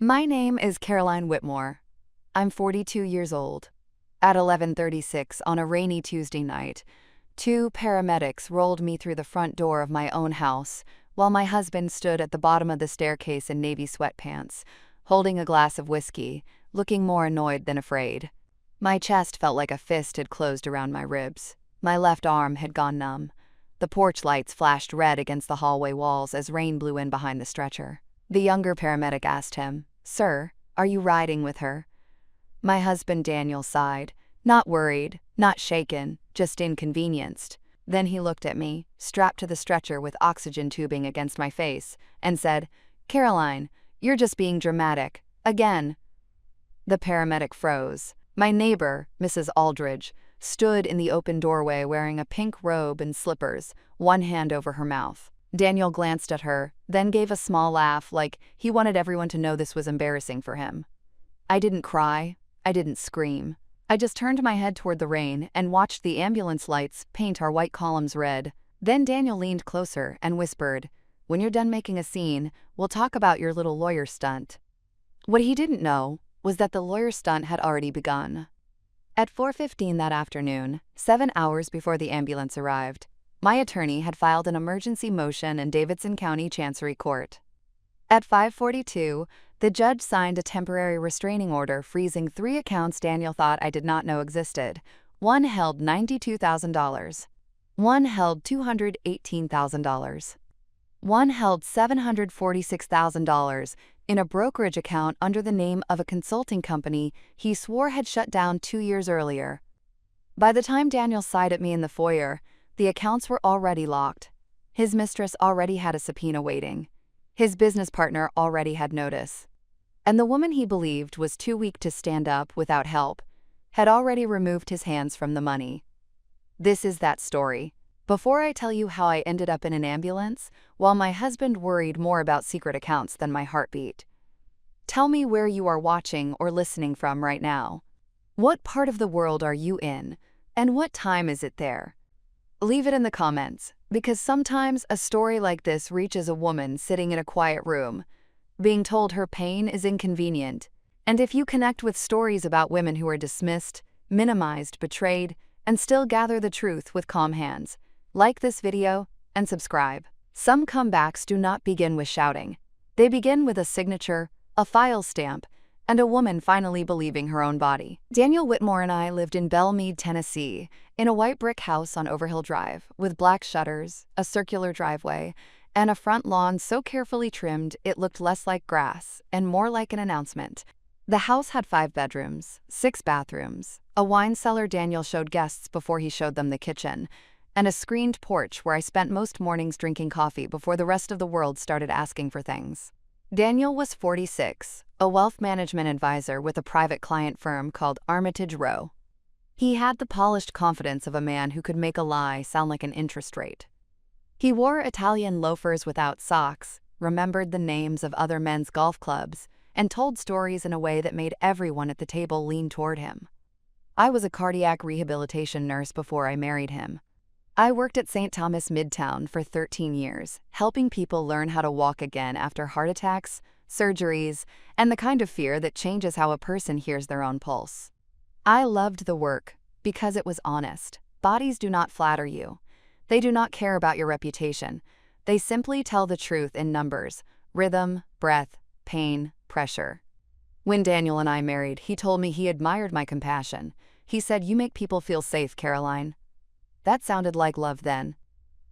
My name is Caroline Whitmore. I'm 42 years old. At 11:36 on a rainy Tuesday night, two paramedics rolled me through the front door of my own house while my husband stood at the bottom of the staircase in navy sweatpants, holding a glass of whiskey, looking more annoyed than afraid. My chest felt like a fist had closed around my ribs. My left arm had gone numb. The porch lights flashed red against the hallway walls as rain blew in behind the stretcher. The younger paramedic asked him, "Sir, are you riding with her?" My husband Daniel sighed, not worried, not shaken, just inconvenienced. Then he looked at me, strapped to the stretcher with oxygen tubing against my face, and said, "Caroline, you're just being dramatic. Again." The paramedic froze. My neighbor, Mrs. Aldridge, stood in the open doorway wearing a pink robe and slippers, one hand over her mouth. Daniel glanced at her, then gave a small laugh like he wanted everyone to know this was embarrassing for him. I didn't cry. I didn't scream. I just turned my head toward the rain and watched the ambulance lights paint our white columns red. Then Daniel leaned closer and whispered, "When you're done making a scene, we'll talk about your little lawyer stunt." What he didn't know was that the lawyer stunt had already begun. At 4:15 that afternoon, 7 hours before the ambulance arrived, my attorney had filed an emergency motion in Davidson County Chancery Court. At 5:42, the judge signed a temporary restraining order freezing 3 accounts Daniel thought I did not know existed. One held $92,000. One held $218,000. One held $746,000 in a brokerage account under the name of a consulting company he swore had shut down 2 years earlier. By the time Daniel sighed at me in the foyer, the accounts were already locked. His mistress already had a subpoena waiting. His business partner already had notice. And the woman he believed was too weak to stand up without help had already removed his hands from the money. This is that story. Before I tell you how I ended up in an ambulance, while my husband worried more about secret accounts than my heartbeat. Tell me where you are watching or listening from right now. What part of the world are you in, and what time is it there? Leave it in the comments, because sometimes a story like this reaches a woman sitting in a quiet room, being told her pain is inconvenient. And if you connect with stories about women who are dismissed, minimized, betrayed, and still gather the truth with calm hands, like this video and subscribe. Some comebacks do not begin with shouting. They begin with a signature, a file stamp, and a woman finally believing her own body. Daniel Whitmore and I lived in Belmead, Tennessee, in a white brick house on Overhill Drive, with black shutters, a circular driveway, and a front lawn so carefully trimmed it looked less like grass and more like an announcement. The house had 5 bedrooms, 6 bathrooms, a wine cellar Daniel showed guests before he showed them the kitchen, and a screened porch where I spent most mornings drinking coffee before the rest of the world started asking for things. Daniel was 46, a wealth management advisor with a private client firm called Armitage Rowe. He had the polished confidence of a man who could make a lie sound like an interest rate. He wore Italian loafers without socks, remembered the names of other men's golf clubs, and told stories in a way that made everyone at the table lean toward him. I was a cardiac rehabilitation nurse before I married him. I worked at St. Thomas Midtown for 13 years, helping people learn how to walk again after heart attacks, surgeries, and the kind of fear that changes how a person hears their own pulse. I loved the work because it was honest. Bodies do not flatter you. They do not care about your reputation. They simply tell the truth in numbers, rhythm, breath, pain, pressure. When Daniel and I married, he told me he admired my compassion. He said, "You make people feel safe, Caroline." That sounded like love then.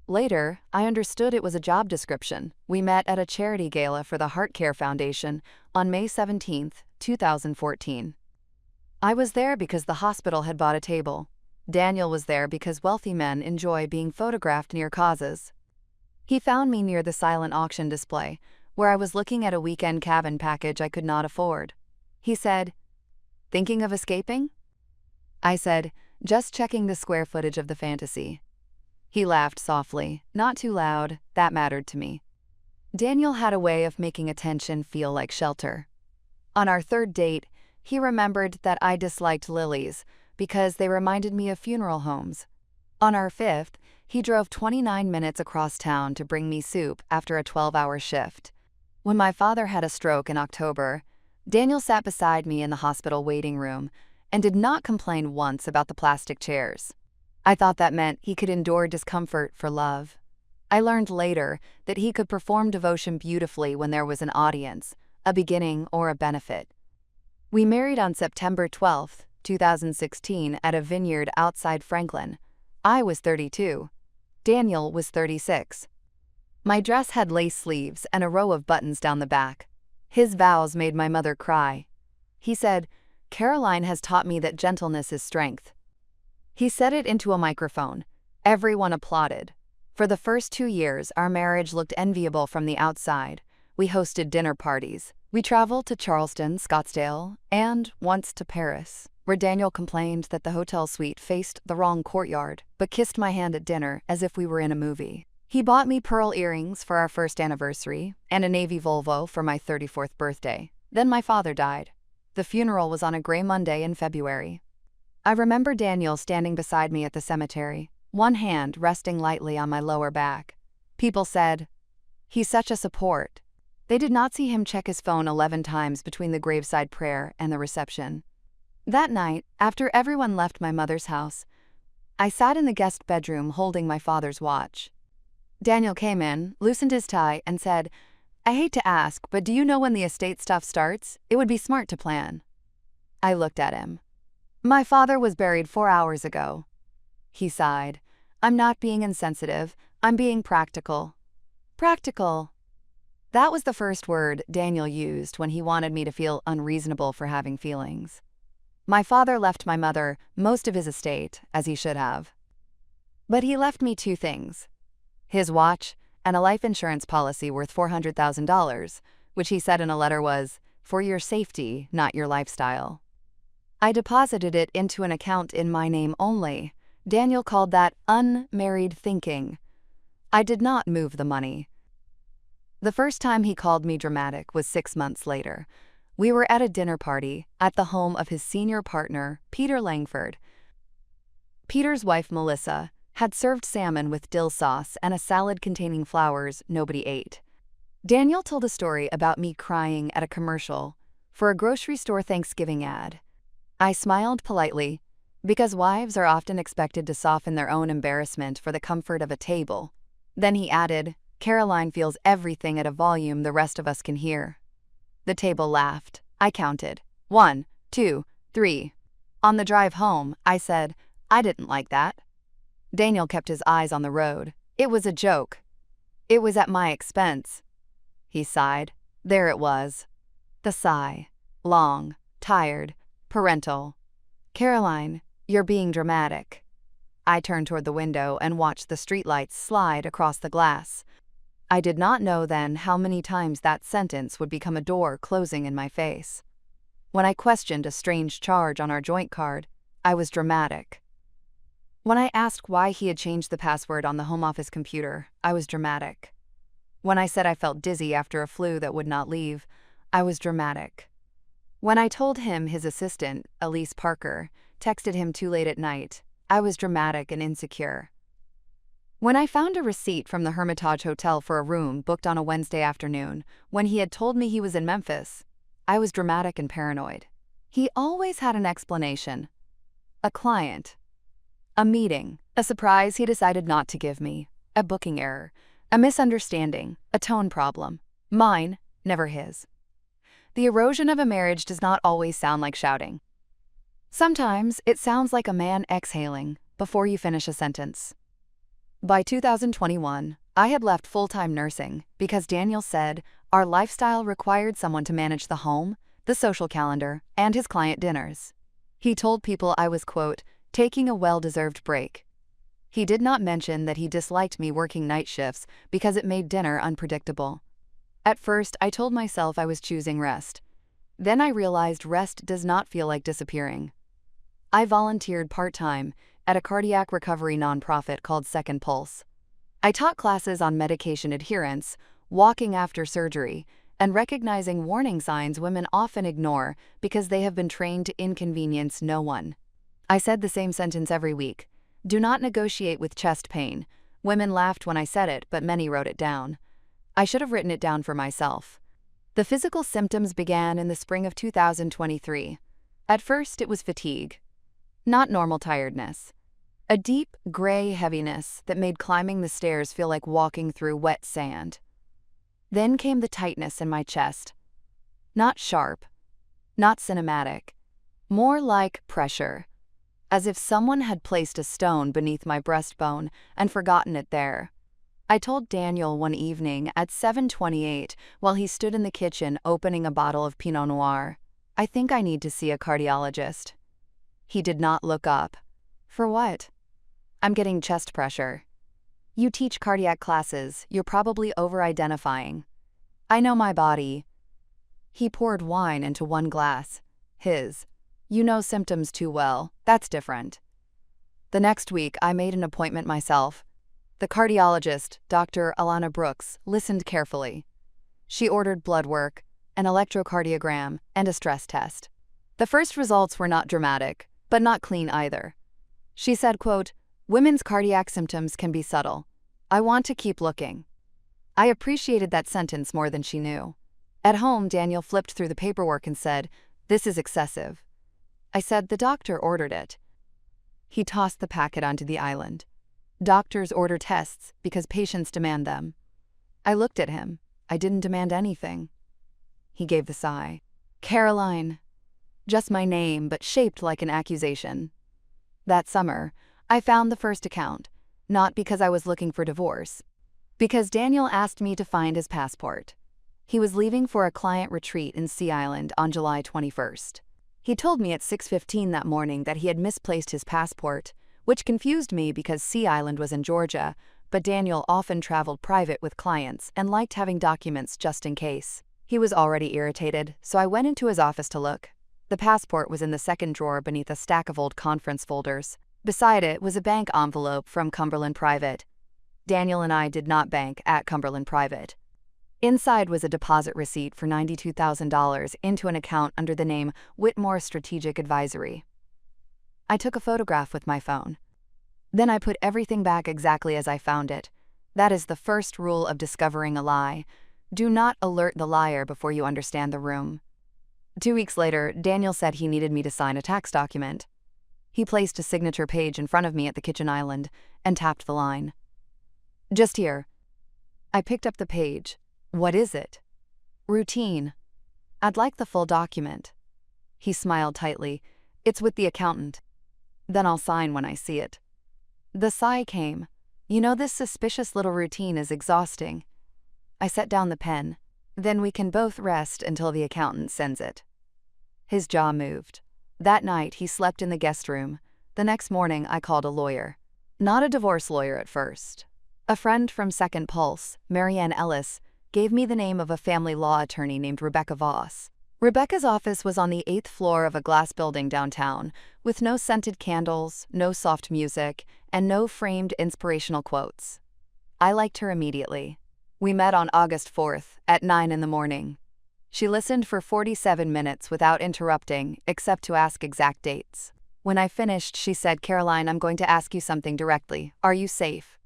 Later, I understood it was a job description. We met at a charity gala for the Heart Care Foundation on May 17, 2014. I was there because the hospital had bought a table. Daniel was there because wealthy men enjoy being photographed near causes. He found me near the silent auction display, where I was looking at a weekend cabin package I could not afford. He said, "Thinking of escaping?" I said, "Just checking the square footage of the fantasy." He laughed softly, not too loud. That mattered to me. Daniel had a way of making attention feel like shelter. On our 3rd date, he remembered that I disliked lilies because they reminded me of funeral homes. On our 5th, he drove 29 minutes across town to bring me soup after a 12-hour shift. When my father had a stroke in October, Daniel sat beside me in the hospital waiting room and did not complain once about the plastic chairs. I thought that meant he could endure discomfort for love. I learned later that he could perform devotion beautifully when there was an audience, a beginning, or a benefit. We married on September 12, 2016 at a vineyard outside Franklin. I was 32. Daniel was 36. My dress had lace sleeves and a row of buttons down the back. His vows made my mother cry. He said, "Caroline has taught me that gentleness is strength." He said it into a microphone. Everyone applauded. For the first 2 years, our marriage looked enviable from the outside. We hosted dinner parties. We traveled to Charleston, Scottsdale, and once to Paris, where Daniel complained that the hotel suite faced the wrong courtyard, but kissed my hand at dinner as if we were in a movie. He bought me pearl earrings for our first anniversary and a navy Volvo for my 34th birthday. Then my father died. The funeral was on a gray Monday in February. I remember Daniel standing beside me at the cemetery, one hand resting lightly on my lower back. People said, "He's such a support." They did not see him check his phone 11 times between the graveside prayer and the reception. That night, after everyone left my mother's house, I sat in the guest bedroom holding my father's watch. Daniel came in, loosened his tie, and said, "I hate to ask, but do you know when the estate stuff starts? It would be smart to plan." I looked at him. "My father was buried 4 hours ago." He sighed. "I'm not being insensitive, I'm being practical." Practical. That was the first word Daniel used when he wanted me to feel unreasonable for having feelings. My father left my mother most of his estate, as he should have. But he left me 2 things: his watch and a life insurance policy worth $400,000, which he said in a letter was, "for your safety, not your lifestyle." I deposited it into an account in my name only. Daniel called that unmarried thinking. I did not move the money. The first time he called me dramatic was 6 months later. We were at a dinner party at the home of his senior partner, Peter Langford. Peter's wife, Melissa, had served salmon with dill sauce and a salad containing flowers nobody ate. Daniel told a story about me crying at a commercial for a grocery store Thanksgiving ad. I smiled politely, because wives are often expected to soften their own embarrassment for the comfort of a table. Then he added, "Caroline feels everything at a volume the rest of us can hear." The table laughed. I counted. 1, 2, 3. On the drive home, I said, "I didn't like that." Daniel kept his eyes on the road. "It was a joke. It was at my expense." He sighed. There it was. The sigh. Long, tired, parental. "Caroline, you're being dramatic." I turned toward the window and watched the streetlights slide across the glass. I did not know then how many times that sentence would become a door closing in my face. When I questioned a strange charge on our joint card, I was dramatic. When I asked why he had changed the password on the home office computer, I was dramatic. When I said I felt dizzy after a flu that would not leave, I was dramatic. When I told him his assistant, Elise Parker, texted him too late at night, I was dramatic and insecure. When I found a receipt from the Hermitage Hotel for a room booked on a Wednesday afternoon, when he had told me he was in Memphis, I was dramatic and paranoid. He always had an explanation. A client. A meeting. A surprise he decided not to give me. A booking error. A misunderstanding. A tone problem. Mine, never his. The erosion of a marriage does not always sound like shouting. Sometimes it sounds like a man exhaling before you finish a sentence. By 2021, I had left full-time nursing because Daniel said our lifestyle required someone to manage the home, the social calendar, and his client dinners. He told people I was, quote, taking a well-deserved break. He did not mention that he disliked me working night shifts because it made dinner unpredictable. At first, I told myself I was choosing rest. Then I realized rest does not feel like disappearing. I volunteered part-time at a cardiac recovery nonprofit called Second Pulse. I taught classes on medication adherence, walking after surgery, and recognizing warning signs women often ignore because they have been trained to inconvenience no one. I said the same sentence every week. Do not negotiate with chest pain. Women laughed when I said it, but many wrote it down. I should have written it down for myself. The physical symptoms began in the spring of 2023. At first, it was fatigue, not normal tiredness. A deep, gray heaviness that made climbing the stairs feel like walking through wet sand. Then came the tightness in my chest. Not sharp, not cinematic, more like pressure, as if someone had placed a stone beneath my breastbone and forgotten it there. I told Daniel one evening at 7:28 while he stood in the kitchen opening a bottle of Pinot Noir, "I think I need to see a cardiologist." He did not look up. "For what?" "I'm getting chest pressure." "You teach cardiac classes, you're probably over-identifying." "I know my body." He poured wine into one glass. His. "You know symptoms too well, that's different." The next week, I made an appointment myself. The cardiologist, Dr. Alana Brooks, listened carefully. She ordered blood work, an electrocardiogram, and a stress test. The first results were not dramatic, but not clean either. She said, quote, "Women's cardiac symptoms can be subtle. I want to keep looking." I appreciated that sentence more than she knew. At home, Daniel flipped through the paperwork and said, "This is excessive." I said, "The doctor ordered it." He tossed the packet onto the island. "Doctors order tests because patients demand them." I looked at him. I didn't demand anything. He gave the sigh. "Caroline." Just my name, but shaped like an accusation. That summer, I found the first account, not because I was looking for divorce, because Daniel asked me to find his passport. He was leaving for a client retreat in Sea Island on July 21st. He told me at 6:15 that morning that he had misplaced his passport, which confused me because Sea Island was in Georgia, but Daniel often traveled private with clients and liked having documents just in case. He was already irritated, so I went into his office to look. The passport was in the second drawer beneath a stack of old conference folders. Beside it was a bank envelope from Cumberland Private. Daniel and I did not bank at Cumberland Private. Inside was a deposit receipt for $92,000 into an account under the name Whitmore Strategic Advisory. I took a photograph with my phone. Then I put everything back exactly as I found it. That is the first rule of discovering a lie. Do not alert the liar before you understand the room. 2 weeks later, Daniel said he needed me to sign a tax document. He placed a signature page in front of me at the kitchen island and tapped the line. "Just here." I picked up the page. "What is it?" "Routine." "I'd like the full document." He smiled tightly. "It's with the accountant." "Then I'll sign when I see it." The sigh came. "You know, this suspicious little routine is exhausting." I set down the pen. "Then we can both rest until the accountant sends it." His jaw moved. That night, he slept in the guest room. The next morning, I called a lawyer. Not a divorce lawyer at first. A friend from Second Pulse, Marianne Ellis, gave me the name of a family law attorney named Rebecca Voss. Rebecca's office was on the 8th floor of a glass building downtown, with no scented candles, no soft music, and no framed inspirational quotes. I liked her immediately. We met on August 4th, at 9 in the morning. She listened for 47 minutes without interrupting, except to ask exact dates. When I finished, she said, "Caroline, I'm going to ask you something directly. Are you safe?"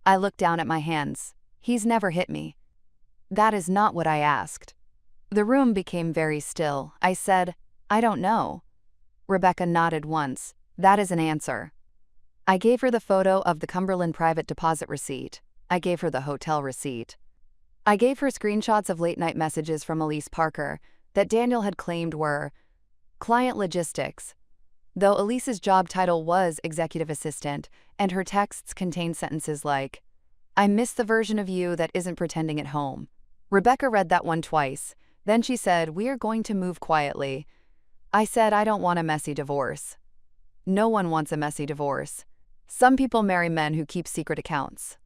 I looked down at my hands. "He's never hit me." "That is not what I asked." The room became very still. I said, "I don't know." Rebecca nodded once. "That is an answer." I gave her the photo of the Cumberland Private deposit receipt. I gave her the hotel receipt. I gave her screenshots of late-night messages from Elise Parker that Daniel had claimed were client logistics, though Elise's job title was executive assistant, and her texts contained sentences like, "I miss the version of you that isn't pretending at home." Rebecca read that one twice. Then she said, "We are going to move quietly." I said, "I don't want a messy divorce." No one wants a messy divorce. Some people marry men who keep secret accounts.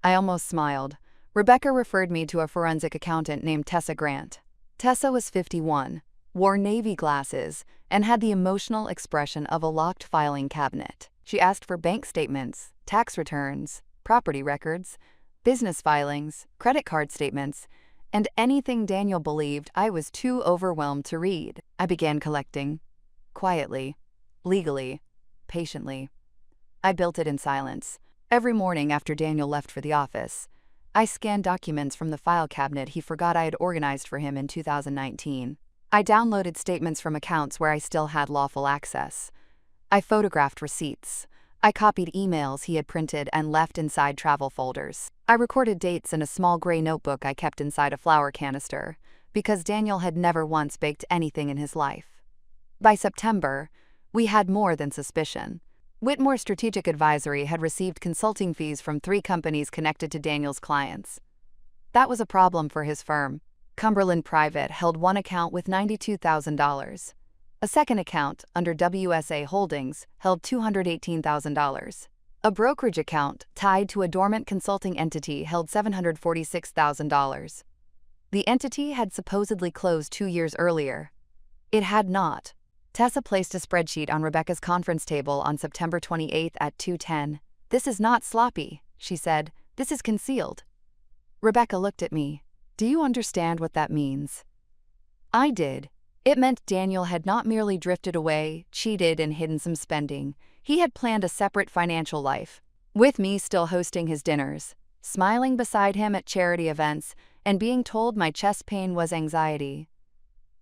I almost smiled. Rebecca referred me to a forensic accountant named Tessa Grant. Tessa was 51, wore navy glasses, and had the emotional expression of a locked filing cabinet. She asked for bank statements, tax returns, property records, business filings, credit card statements, and anything Daniel believed I was too overwhelmed to read. I began collecting. Quietly, legally, patiently. I built it in silence. Every morning after Daniel left for the office, I scanned documents from the file cabinet he forgot I had organized for him in 2019. I downloaded statements from accounts where I still had lawful access. I photographed receipts. I copied emails he had printed and left inside travel folders. I recorded dates in a small gray notebook I kept inside a flour canister, because Daniel had never once baked anything in his life. By September, we had more than suspicion. Whitmore Strategic Advisory had received consulting fees from 3 companies connected to Daniel's clients. That was a problem for his firm. Cumberland Private held one account with $92,000. A second account, under WSA Holdings, held $218,000. A brokerage account, tied to a dormant consulting entity, held $746,000. The entity had supposedly closed 2 years earlier. It had not. Tessa placed a spreadsheet on Rebecca's conference table on September 28 at 2:10. "This is not sloppy," she said. "This is concealed." Rebecca looked at me. "Do you understand what that means?" I did. It meant Daniel had not merely drifted away, cheated, and hidden some spending. He had planned a separate financial life, with me still hosting his dinners, smiling beside him at charity events, and being told my chest pain was anxiety.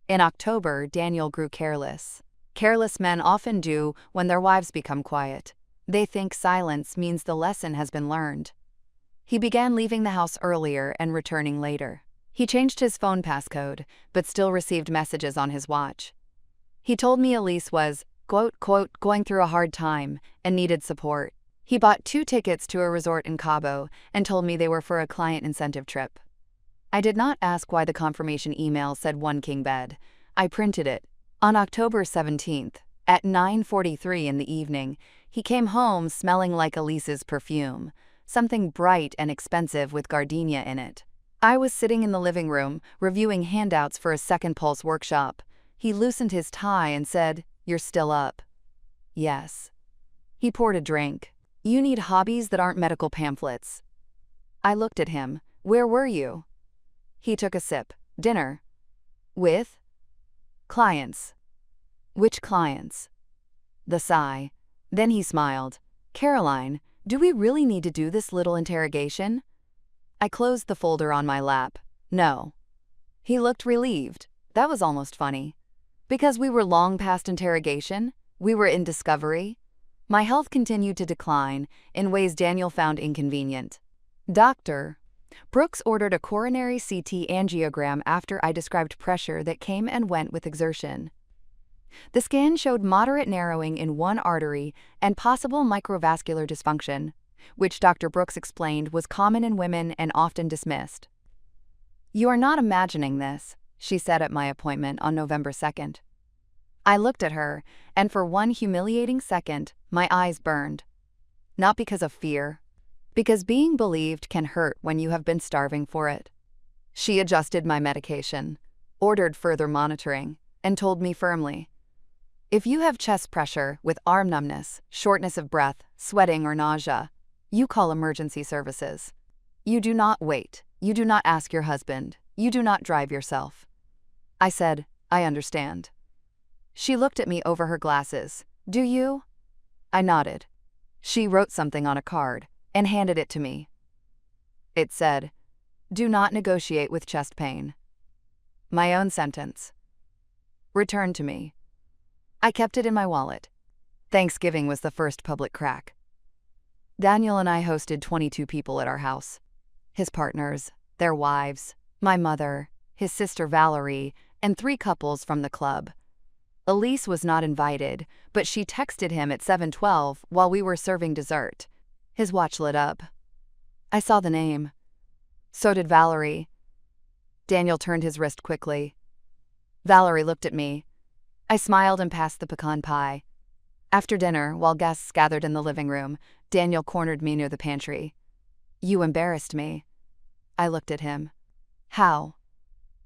In October, Daniel grew careless. Careless men often do when their wives become quiet. They think silence means the lesson has been learned. He began leaving the house earlier and returning later. He changed his phone passcode, but still received messages on his watch. He told me Elise was, quote, going through a hard time and needed support. He bought 2 tickets to a resort in Cabo and told me they were for a client incentive trip. I did not ask why the confirmation email said 1 king bed. I printed it. On October 17th, at 9:43 in the evening, he came home smelling like Elise's perfume, something bright and expensive with gardenia in it. I was sitting in the living room, reviewing handouts for a Second Pulse workshop. He loosened his tie and said, "You're still up." "Yes." He poured a drink. "You need hobbies that aren't medical pamphlets." I looked at him. "Where were you?" He took a sip. "Dinner." "With?" "Clients." "Which clients?" The sigh. Then he smiled. "Caroline, do we really need to do this little interrogation?" I closed the folder on my lap. "No." He looked relieved. That was almost funny. Because we were long past interrogation? We were in discovery? My health continued to decline in ways Daniel found inconvenient. Dr. Brooks ordered a coronary CT angiogram after I described pressure that came and went with exertion. The scan showed moderate narrowing in one artery and possible microvascular dysfunction, which Dr. Brooks explained was common in women and often dismissed. "You are not imagining this," she said at my appointment on November 2nd. I looked at her, and for one humiliating second, my eyes burned. Not because of fear, because being believed can hurt when you have been starving for it. She adjusted my medication, ordered further monitoring, and told me firmly, "If you have chest pressure with arm numbness, shortness of breath, sweating, or nausea, you call emergency services. You do not wait. You do not ask your husband. You do not drive yourself." I said, "I understand." She looked at me over her glasses. "Do you?" I nodded. She wrote something on a card and handed it to me. It said, "Do not negotiate with chest pain." My own sentence. Returned to me. I kept it in my wallet. Thanksgiving was the first public crack. Daniel and I hosted 22 people at our house. His partners, their wives, my mother, his sister Valerie, and 3 couples from the club. Elise was not invited, but she texted him at 7:12 while we were serving dessert. His watch lit up. I saw the name. So did Valerie. Daniel turned his wrist quickly. Valerie looked at me. I smiled and passed the pecan pie. After dinner, while guests gathered in the living room, Daniel cornered me near the pantry. "You embarrassed me." I looked at him. "How?"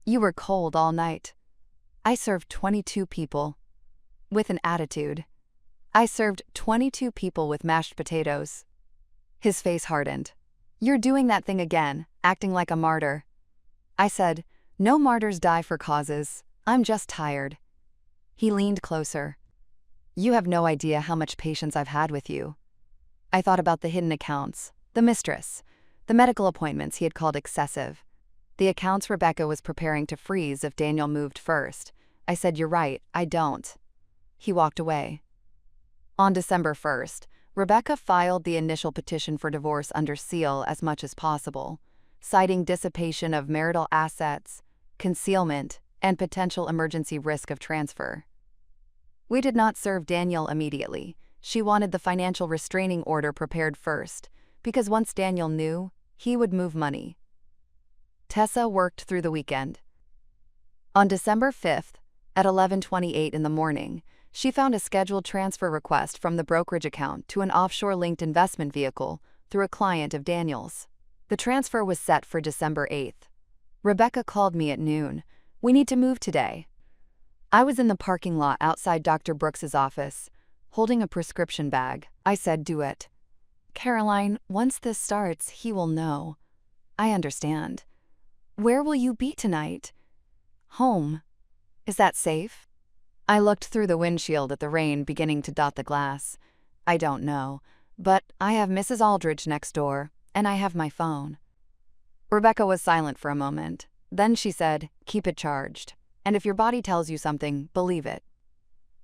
"You were cold all night." I served 22 people. With an attitude. I served 22 people with mashed potatoes. His face hardened. "You're doing that thing again, acting like a martyr." I said, "No martyrs die for causes. I'm just tired." He leaned closer. "You have no idea how much patience I've had with you." I thought about the hidden accounts, the mistress, The medical appointments he had called excessive. The accounts Rebecca was preparing to freeze if Daniel moved first. I said, "You're right, I don't." He walked away. On December 1st, Rebecca filed the initial petition for divorce under seal as much as possible, citing dissipation of marital assets, concealment, and potential emergency risk of transfer. We did not serve Daniel immediately. She wanted the financial restraining order prepared first, because once Daniel knew, he would move money. Tessa worked through the weekend. On December 5th, at 11:28 in the morning, she found a scheduled transfer request from the brokerage account to an offshore-linked investment vehicle through a client of Daniel's. The transfer was set for December 8th. Rebecca called me at noon. "We need to move today." I was in the parking lot outside Dr. Brooks's office, holding a prescription bag. I said, "Do it." "Caroline, once this starts, he will know." "I understand." "Where will you be tonight?" "Home." "Is that safe?" I looked through the windshield at the rain beginning to dot the glass. "I don't know, but I have Mrs. Aldridge next door, and I have my phone." Rebecca was silent for a moment. Then she said, "Keep it charged. And if your body tells you something, believe it."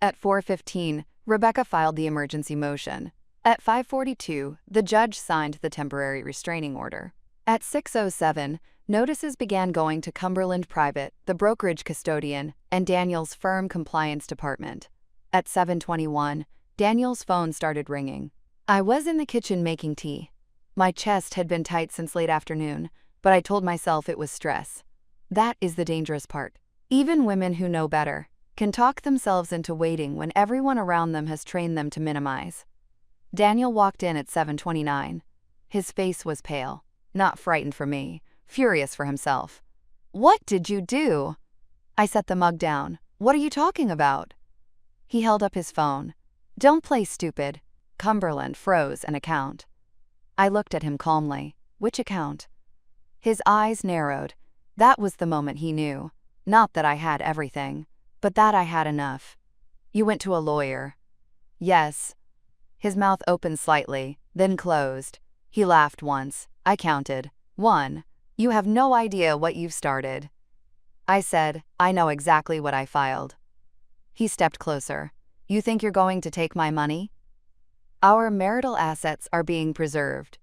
At 4:15, Rebecca filed the emergency motion. At 5:42, the judge signed the temporary restraining order. At 6:07, notices began going to Cumberland Private, the brokerage custodian, and Daniel's firm compliance department. At 7:21, Daniel's phone started ringing. I was in the kitchen making tea. My chest had been tight since late afternoon, but I told myself it was stress. That is the dangerous part. Even women who know better can talk themselves into waiting when everyone around them has trained them to minimize. Daniel walked in at 7:29. His face was pale, not frightened for me, furious for himself. "What did you do?" I set the mug down. "What are you talking about?" He held up his phone. "Don't play stupid." Cumberland froze an account. I looked at him calmly. "Which account?" His eyes narrowed. That was the moment he knew. Not that I had everything, but that I had enough. "You went to a lawyer." "Yes." His mouth opened slightly, then closed. He laughed once. I counted. 1. "You have no idea what you've started." I said, "I know exactly what I filed." He stepped closer. "You think you're going to take my money?" "Our marital assets are being preserved."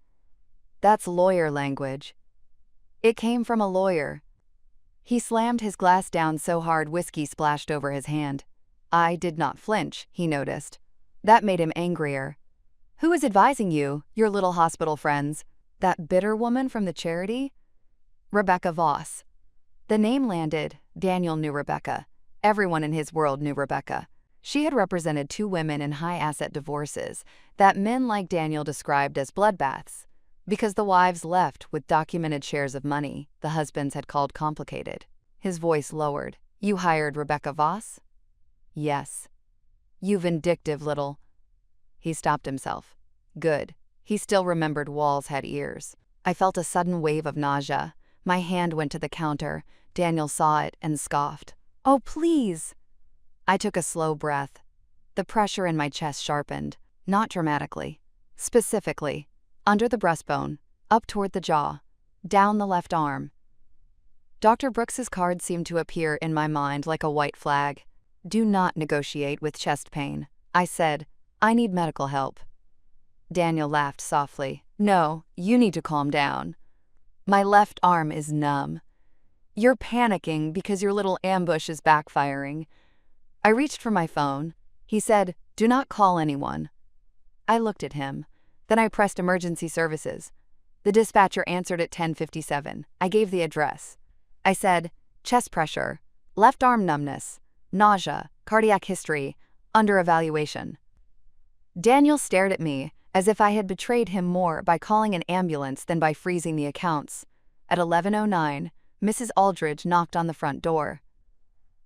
That's lawyer language. It came from a lawyer. He slammed his glass down so hard whiskey splashed over his hand. I did not flinch, he noticed. That made him angrier. "Who is advising you, your little hospital friends? That bitter woman from the charity?" "Rebecca Voss." The name landed. Daniel knew Rebecca. Everyone in his world knew Rebecca. She had represented 2 women in high-asset divorces that men like Daniel described as bloodbaths. Because the wives left with documented shares of money the husbands had called complicated. His voice lowered. "You hired Rebecca Voss?" "Yes." "You vindictive little—" He stopped himself. Good. He still remembered walls had ears. I felt a sudden wave of nausea. My hand went to the counter. Daniel saw it and scoffed. "Oh, please." I took a slow breath. The pressure in my chest sharpened, not dramatically. Specifically, under the breastbone, up toward the jaw, down the left arm. Dr. Brooks's card seemed to appear in my mind like a white flag. "Do not negotiate with chest pain." I said, "I need medical help." Daniel laughed softly. "No, you need to calm down. My left arm is numb. You're panicking because your little ambush is backfiring." I reached for my phone. He said, "Do not call anyone." I looked at him. Then I pressed emergency services. The dispatcher answered at 10:57. I gave the address. I said, "Chest pressure, left arm numbness, nausea, cardiac history, under evaluation." Daniel stared at me as if I had betrayed him more by calling an ambulance than by freezing the accounts. At 11:09, Mrs. Aldridge knocked on the front door.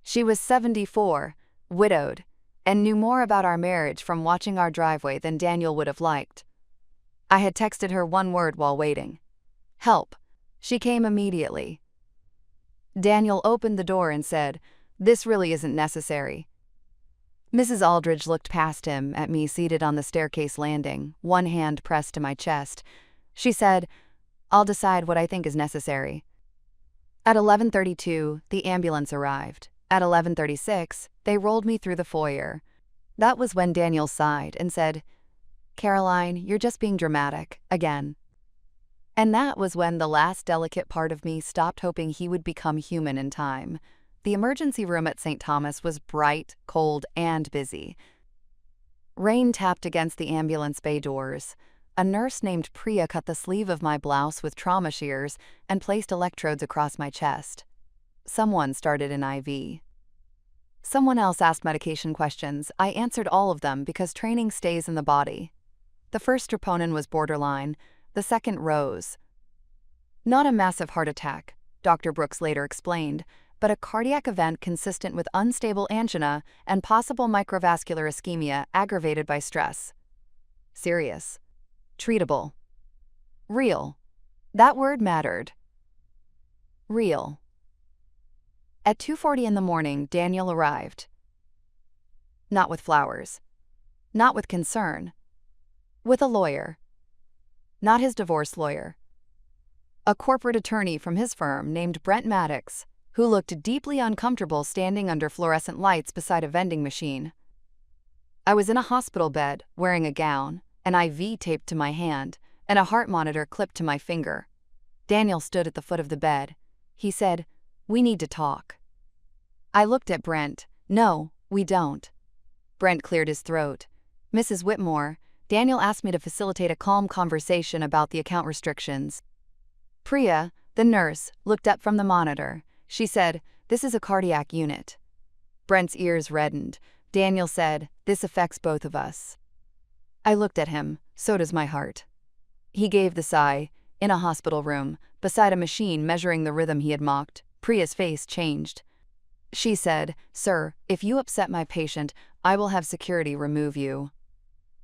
She was 74, widowed, and knew more about our marriage from watching our driveway than Daniel would have liked. I had texted her one word while waiting. "Help." She came immediately. Daniel opened the door and said, "This really isn't necessary." Mrs. Aldridge looked past him at me seated on the staircase landing, one hand pressed to my chest. She said, I'll decide what I think is necessary. At 11:32, the ambulance arrived. At 11:36, they rolled me through the foyer. That was when Daniel sighed and said, "Caroline, you're just being dramatic, again." And that was when the last delicate part of me stopped hoping he would become human in time. The emergency room at St. Thomas was bright, cold, and busy. Rain tapped against the ambulance bay doors. A nurse named Priya cut the sleeve of my blouse with trauma shears and placed electrodes across my chest. Someone started an IV. Someone else asked medication questions. I answered all of them because training stays in the body. The first troponin was borderline. The second rose. Not a massive heart attack, Dr. Brooks later explained, but a cardiac event consistent with unstable angina and possible microvascular ischemia aggravated by stress. Serious. Treatable. Real. That word mattered. Real. At 2:40 in the morning, Daniel arrived. Not with flowers. Not with concern. With a lawyer. Not his divorce lawyer. A corporate attorney from his firm named Brent Maddox, who looked deeply uncomfortable standing under fluorescent lights beside a vending machine. I was in a hospital bed, wearing a gown, an IV taped to my hand, and a heart monitor clipped to my finger. Daniel stood at the foot of the bed. He said, "We need to talk." I looked at Brent. "No, we don't." Brent cleared his throat. "Mrs. Whitmore, Daniel asked me to facilitate a calm conversation about the account restrictions." Priya, the nurse, looked up from the monitor. She said, "This is a cardiac unit." Brent's ears reddened. Daniel said, "This affects both of us." I looked at him. So does my heart. He gave the sigh. In a hospital room, beside a machine measuring the rhythm he had mocked, Priya's face changed. She said, "Sir, if you upset my patient, I will have security remove you."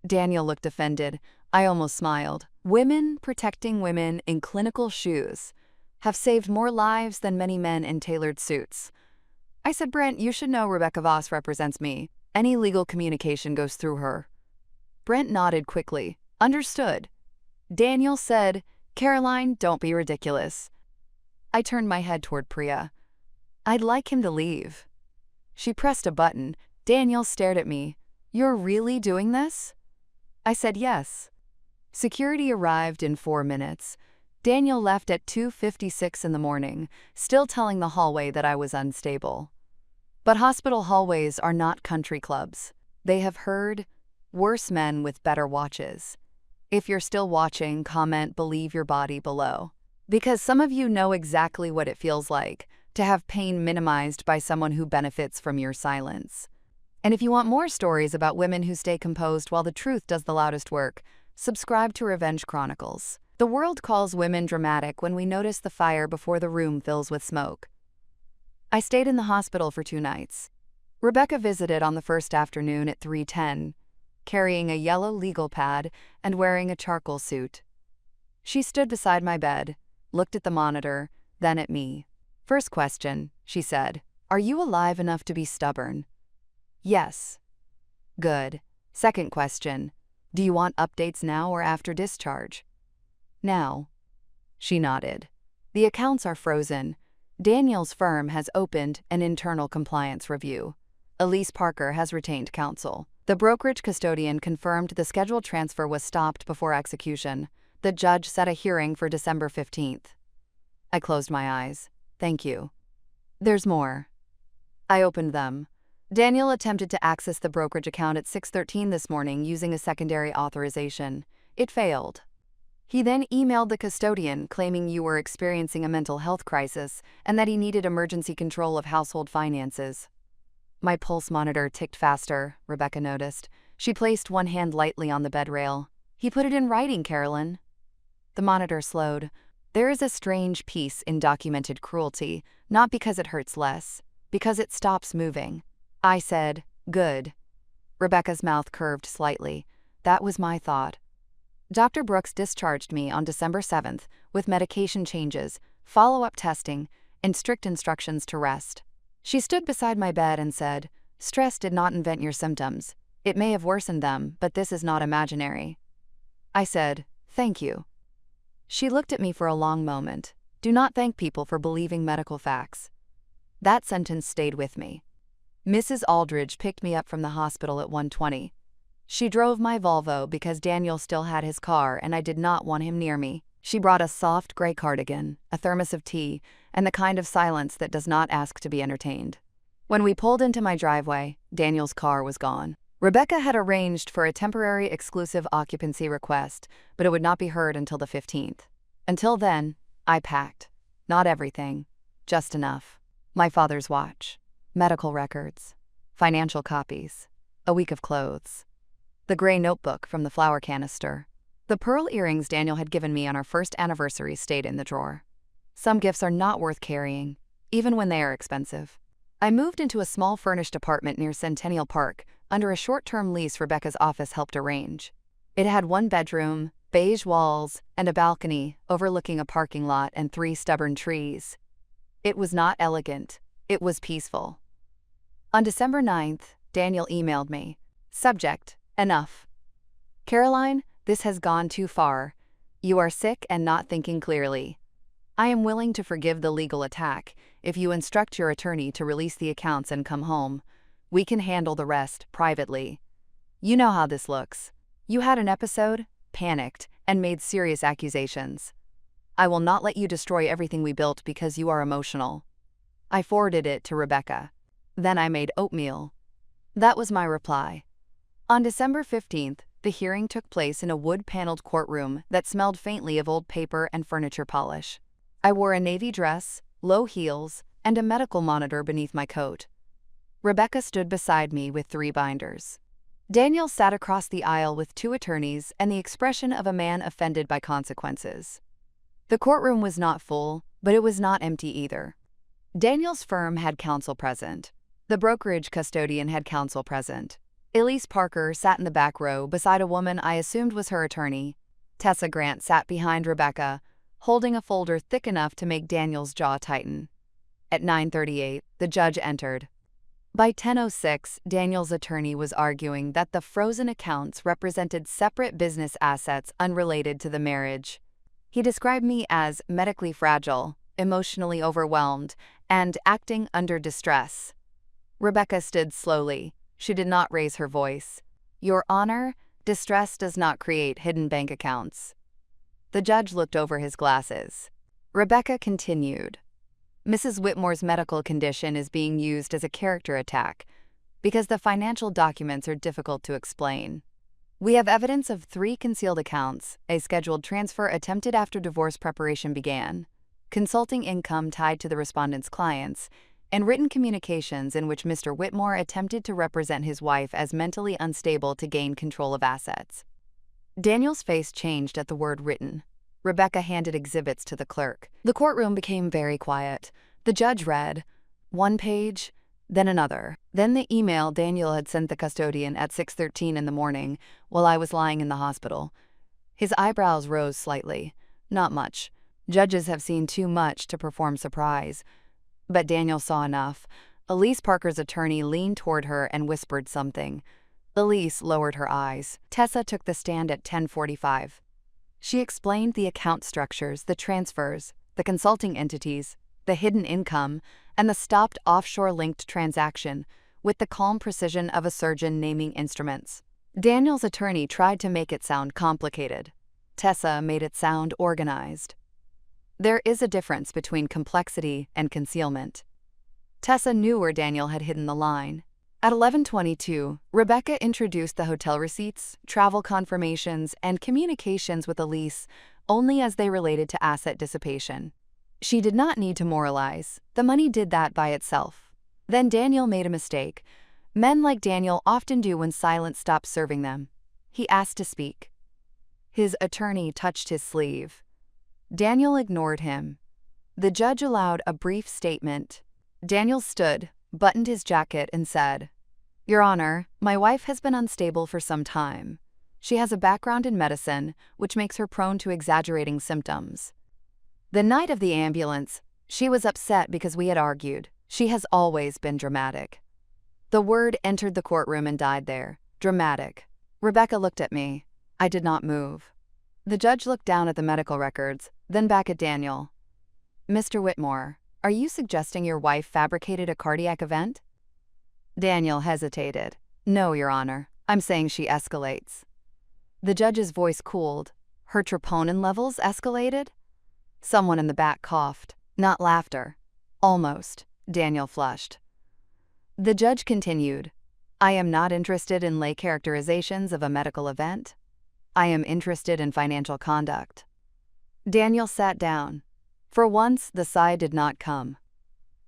Daniel looked offended. I almost smiled. Women protecting women in clinical shoes have saved more lives than many men in tailored suits. I said, "Brent, you should know Rebecca Voss represents me. Any legal communication goes through her." Brent nodded quickly. "Understood." Daniel said, "Caroline, don't be ridiculous." I turned my head toward Priya. "I'd like him to leave." She pressed a button. Daniel stared at me. "You're really doing this?" I said yes. Security arrived in 4 minutes. Daniel left at 2:56 in the morning, still telling the hallway that I was unstable. But hospital hallways are not country clubs. They have heard worse men with better watches. If you're still watching, comment "Believe your body" below. Because some of you know exactly what it feels like to have pain minimized by someone who benefits from your silence. And if you want more stories about women who stay composed while the truth does the loudest work, subscribe to Revenge Chronicles. The world calls women dramatic when we notice the fire before the room fills with smoke. I stayed in the hospital for 2 nights. Rebecca visited on the first afternoon at 3:10, carrying a yellow legal pad and wearing a charcoal suit. She stood beside my bed, looked at the monitor, then at me. "First question," she said, "are you alive enough to be stubborn?" "Yes." "Good. Second question, do you want updates now or after discharge?" "Now." She nodded. "The accounts are frozen. Daniel's firm has opened an internal compliance review. Elise Parker has retained counsel. The brokerage custodian confirmed the scheduled transfer was stopped before execution. The judge set a hearing for December 15th. I closed my eyes. "Thank you." "There's more." I opened them. Daniel attempted to access the brokerage account at 6:13 this morning using a secondary authorization. It failed. He then emailed the custodian claiming you were experiencing a mental health crisis and that he needed emergency control of household finances. My pulse monitor ticked faster, Rebecca noticed. She placed one hand lightly on the bed rail. "He put it in writing, Carolyn." The monitor slowed. There is a strange peace in documented cruelty, not because it hurts less, because it stops moving. I said, "Good." Rebecca's mouth curved slightly. That was my thought. Dr. Brooks discharged me on December 7th with medication changes, follow-up testing, and strict instructions to rest. She stood beside my bed and said, "Stress did not invent your symptoms. It may have worsened them, but this is not imaginary." I said, "Thank you." She looked at me for a long moment. Do not thank people for believing medical facts. That sentence stayed with me. Mrs. Aldridge picked me up from the hospital at 1:20. She drove my Volvo because Daniel still had his car and I did not want him near me. She brought a soft gray cardigan, a thermos of tea, and the kind of silence that does not ask to be entertained. When we pulled into my driveway, Daniel's car was gone. Rebecca had arranged for a temporary exclusive occupancy request, but it would not be heard until the 15th. Until then, I packed. Not everything, just enough. My father's watch, medical records, financial copies, a week of clothes, the gray notebook from the flower canister. The pearl earrings Daniel had given me on our first anniversary stayed in the drawer. Some gifts are not worth carrying, even when they are expensive. I moved into a small furnished apartment near Centennial Park under a short-term lease Rebecca's office helped arrange. It had one bedroom, beige walls, and a balcony overlooking a parking lot and 3 stubborn trees. It was not elegant. It was peaceful. On December 9th, Daniel emailed me. Subject: enough. Caroline, this has gone too far. You are sick and not thinking clearly. I am willing to forgive the legal attack if you instruct your attorney to release the accounts and come home. We can handle the rest privately. You know how this looks. You had an episode, panicked, and made serious accusations. I will not let you destroy everything we built because you are emotional. I forwarded it to Rebecca. Then I made oatmeal. That was my reply. On December 15th, the hearing took place in a wood-paneled courtroom that smelled faintly of old paper and furniture polish. I wore a navy dress, low heels, and a medical monitor beneath my coat. Rebecca stood beside me with 3 binders. Daniel sat across the aisle with 2 attorneys and the expression of a man offended by consequences. The courtroom was not full, but it was not empty either. Daniel's firm had counsel present. The brokerage custodian had counsel present. Elise Parker sat in the back row beside a woman I assumed was her attorney. Tessa Grant sat behind Rebecca, holding a folder thick enough to make Daniel's jaw tighten. At 9:38, the judge entered. By 10:06, Daniel's attorney was arguing that the frozen accounts represented separate business assets unrelated to the marriage. He described me as medically fragile, emotionally overwhelmed, and acting under distress. Rebecca stood slowly. She did not raise her voice. Your Honor, distress does not create hidden bank accounts. The judge looked over his glasses. Rebecca continued. Mrs. Whitmore's medical condition is being used as a character attack because the financial documents are difficult to explain. We have evidence of 3 concealed accounts, a scheduled transfer attempted after divorce preparation began, consulting income tied to the respondent's clients, and written communications in which Mr. Whitmore attempted to represent his wife as mentally unstable to gain control of assets. Daniel's face changed at the word written. Rebecca handed exhibits to the clerk. The courtroom became very quiet. The judge read 1 page, then another. Then the email Daniel had sent the custodian at 6:13 in the morning while I was lying in the hospital. His eyebrows rose slightly. Not much. Judges have seen too much to perform surprise. But Daniel saw enough. Elise Parker's attorney leaned toward her and whispered something. Elise lowered her eyes. Tessa took the stand at 10:45. She explained the account structures, the transfers, the consulting entities, the hidden income, and the stopped offshore-linked transaction with the calm precision of a surgeon naming instruments. Daniel's attorney tried to make it sound complicated. Tessa made it sound organized. There is a difference between complexity and concealment. Tessa knew where Daniel had hidden the line. At 11:22, Rebecca introduced the hotel receipts, travel confirmations, and communications with Elise only as they related to asset dissipation. She did not need to moralize. The money did that by itself. Then Daniel made a mistake. Men like Daniel often do when silence stops serving them. He asked to speak. His attorney touched his sleeve. Daniel ignored him. The judge allowed a brief statement. Daniel stood, buttoned his jacket, and said, Your Honor, my wife has been unstable for some time. She has a background in medicine, which makes her prone to exaggerating symptoms. The night of the ambulance, she was upset because we had argued. She has always been dramatic. The word entered the courtroom and died there. Dramatic. Rebecca looked at me. I did not move. The judge looked down at the medical records, then back at Daniel. "Mr. Whitmore, are you suggesting your wife fabricated a cardiac event?" Daniel hesitated. "No, Your Honor. I'm saying she escalates." The judge's voice cooled. "Her troponin levels escalated?" Someone in the back coughed. Not laughter. Almost. Daniel flushed. The judge continued, "I am not interested in lay characterizations of a medical event. I am interested in financial conduct." Daniel sat down. For once, the sigh did not come.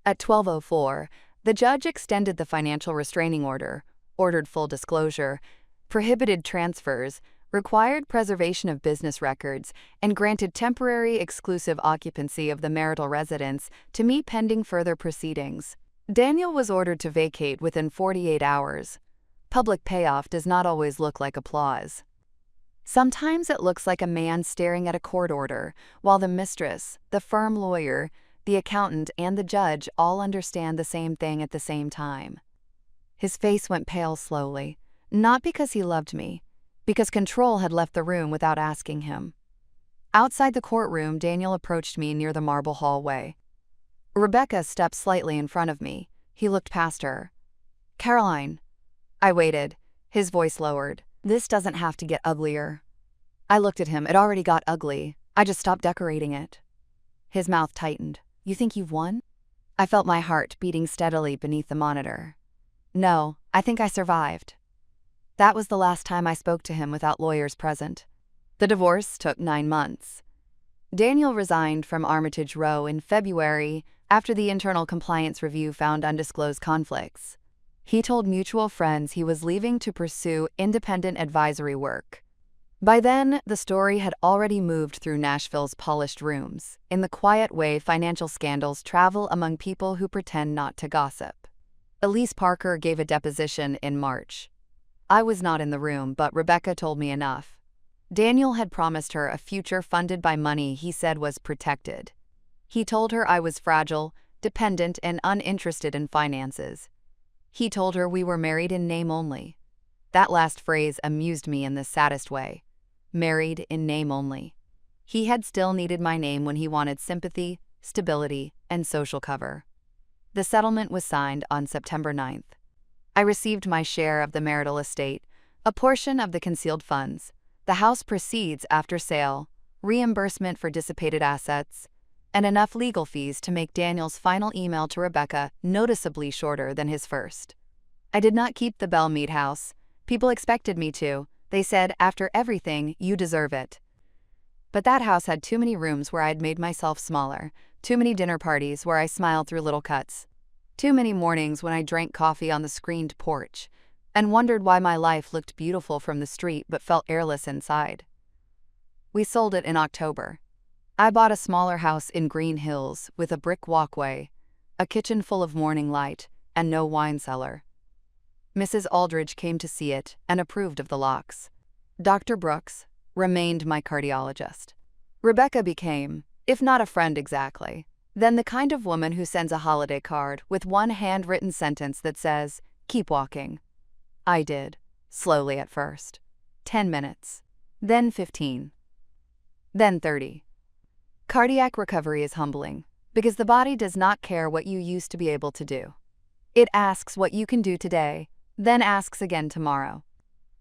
At 12:04, the judge extended the financial restraining order, ordered full disclosure, prohibited transfers, required preservation of business records, and granted temporary exclusive occupancy of the marital residence to me pending further proceedings. Daniel was ordered to vacate within 48 hours. Public payoff does not always look like applause. Sometimes it looks like a man staring at a court order, while the mistress, the firm lawyer, the accountant, and the judge all understand the same thing at the same time. His face went pale slowly, not because he loved me, because control had left the room without asking him. Outside the courtroom, Daniel approached me near the marble hallway. Rebecca stepped slightly in front of me. He looked past her. "Caroline." I waited. His voice lowered. "This doesn't have to get uglier." I looked at him. It already got ugly. I just stopped decorating it. His mouth tightened. "You think you've won?" I felt my heart beating steadily beneath the monitor. "No, I think I survived." That was the last time I spoke to him without lawyers present. The divorce took 9 months. Daniel resigned from Armitage Row in February after the internal compliance review found undisclosed conflicts. He told mutual friends he was leaving to pursue independent advisory work. By then, the story had already moved through Nashville's polished rooms, in the quiet way financial scandals travel among people who pretend not to gossip. Elise Parker gave a deposition in March. I was not in the room, but Rebecca told me enough. Daniel had promised her a future funded by money he said was protected. He told her I was fragile, dependent, and uninterested in finances. He told her we were married in name only. That last phrase amused me in the saddest way. Married in name only. He had still needed my name when he wanted sympathy, stability, and social cover. The settlement was signed on September 9th. I received my share of the marital estate, a portion of the concealed funds, the house proceeds after sale, reimbursement for dissipated assets, and enough legal fees to make Daniel's final email to Rebecca noticeably shorter than his first. I did not keep the Belle Mead house. People expected me to. They said, "After everything, you deserve it." But that house had too many rooms where I'd made myself smaller, too many dinner parties where I smiled through little cuts, too many mornings when I drank coffee on the screened porch, and wondered why my life looked beautiful from the street but felt airless inside. We sold it in October. I bought a smaller house in Green Hills with a brick walkway, a kitchen full of morning light, and no wine cellar. Mrs. Aldridge came to see it and approved of the locks. Dr. Brooks remained my cardiologist. Rebecca became, if not a friend exactly, then the kind of woman who sends a holiday card with one handwritten sentence that says, "Keep walking." I did, slowly at first. 10 minutes, then 15, then 30. Cardiac recovery is humbling, because the body does not care what you used to be able to do. It asks what you can do today, then asks again tomorrow.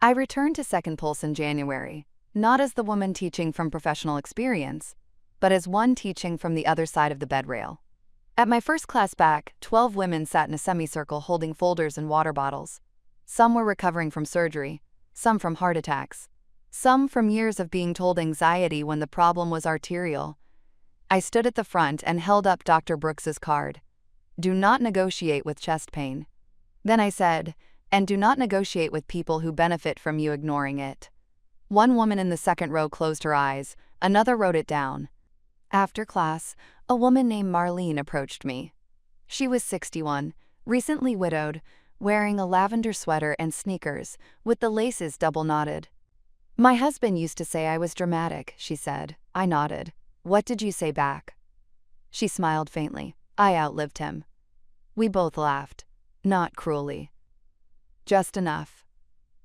I returned to Second Pulse in January, not as the woman teaching from professional experience, but as one teaching from the other side of the bed rail. At my first class back, 12 women sat in a semicircle holding folders and water bottles. Some were recovering from surgery, some from heart attacks, some from years of being told anxiety when the problem was arterial. I stood at the front and held up Dr. Brooks's card. "Do not negotiate with chest pain." Then I said, "And do not negotiate with people who benefit from you ignoring it." One woman in the second row closed her eyes, another wrote it down. After class, a woman named Marlene approached me. She was 61, recently widowed, wearing a lavender sweater and sneakers, with the laces double knotted. "My husband used to say I was dramatic," she said. I nodded. "What did you say back?" She smiled faintly. "I outlived him." We both laughed, not cruelly. Just enough.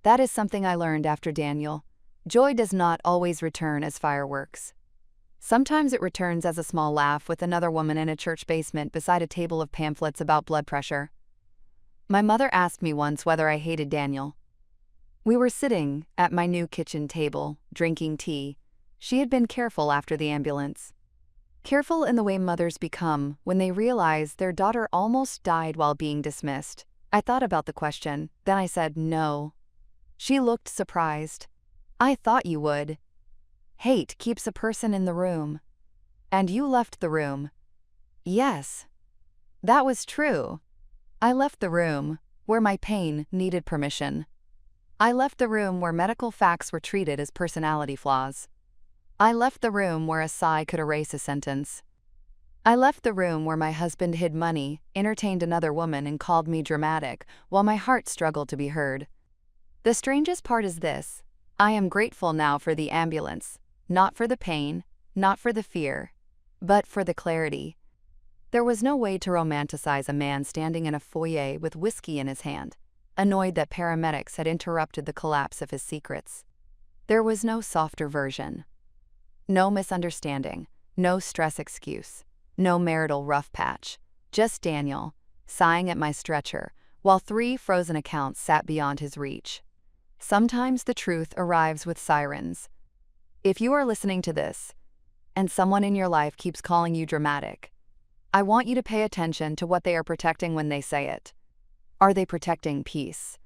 That is something I learned after Daniel. Joy does not always return as fireworks. Sometimes it returns as a small laugh with another woman in a church basement beside a table of pamphlets about blood pressure. My mother asked me once whether I hated Daniel. We were sitting at my new kitchen table, drinking tea. She had been careful after the ambulance. Careful in the way mothers become when they realize their daughter almost died while being dismissed. I thought about the question, then I said no. She looked surprised. I thought you would. Hate keeps a person in the room. And you left the room. Yes. That was true. I left the room where my pain needed permission. I left the room where medical facts were treated as personality flaws. I left the room where a sigh could erase a sentence. I left the room where my husband hid money, entertained another woman, and called me dramatic, while my heart struggled to be heard. The strangest part is this: I am grateful now for the ambulance, not for the pain, not for the fear, but for the clarity. There was no way to romanticize a man standing in a foyer with whiskey in his hand, annoyed that paramedics had interrupted the collapse of his secrets. There was no softer version. No misunderstanding, no stress excuse, no marital rough patch, just Daniel, sighing at my stretcher, while 3 frozen accounts sat beyond his reach. Sometimes the truth arrives with sirens. If you are listening to this, and someone in your life keeps calling you dramatic, I want you to pay attention to what they are protecting when they say it. Are they protecting peace?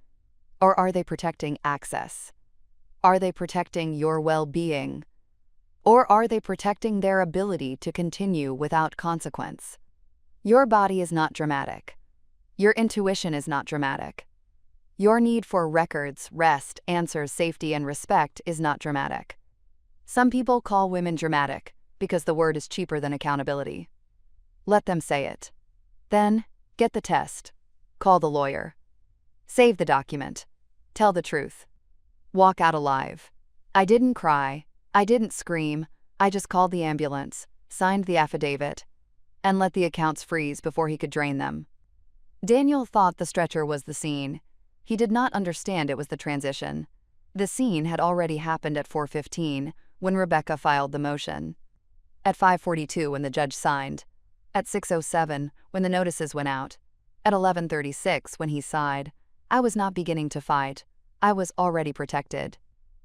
Or are they protecting access? Are they protecting your well-being? Or are they protecting their ability to continue without consequence? Your body is not dramatic. Your intuition is not dramatic. Your need for records, rest, answers, safety, and respect is not dramatic. Some people call women dramatic because the word is cheaper than accountability. Let them say it. Then, get the test. Call the lawyer. Save the document. Tell the truth. Walk out alive. I didn't cry. I didn't scream. I just called the ambulance, signed the affidavit, and let the accounts freeze before he could drain them. Daniel thought the stretcher was the scene. He did not understand it was the transition. The scene had already happened at 4:15 when Rebecca filed the motion, at 5:42 when the judge signed, at 6:07 when the notices went out, at 11:36 when he sighed. I was not beginning to fight. I was already protected.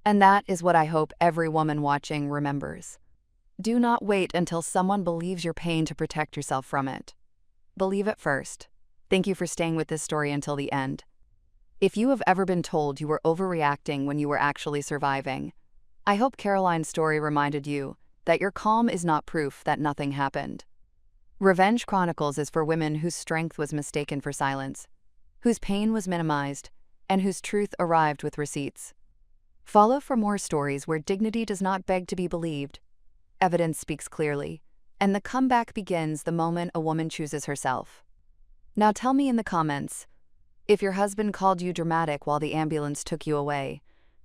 And that is what I hope every woman watching remembers. Do not wait until someone believes your pain to protect yourself from it. Believe it first. Thank you for staying with this story until the end. If you have ever been told you were overreacting when you were actually surviving, I hope Caroline's story reminded you that your calm is not proof that nothing happened. Revenge Chronicles is for women whose strength was mistaken for silence, whose pain was minimized, and whose truth arrived with receipts. Follow for more stories where dignity does not beg to be believed, evidence speaks clearly, and the comeback begins the moment a woman chooses herself. Now tell me in the comments, if your husband called you dramatic while the ambulance took you away,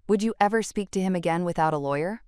would you ever speak to him again without a lawyer?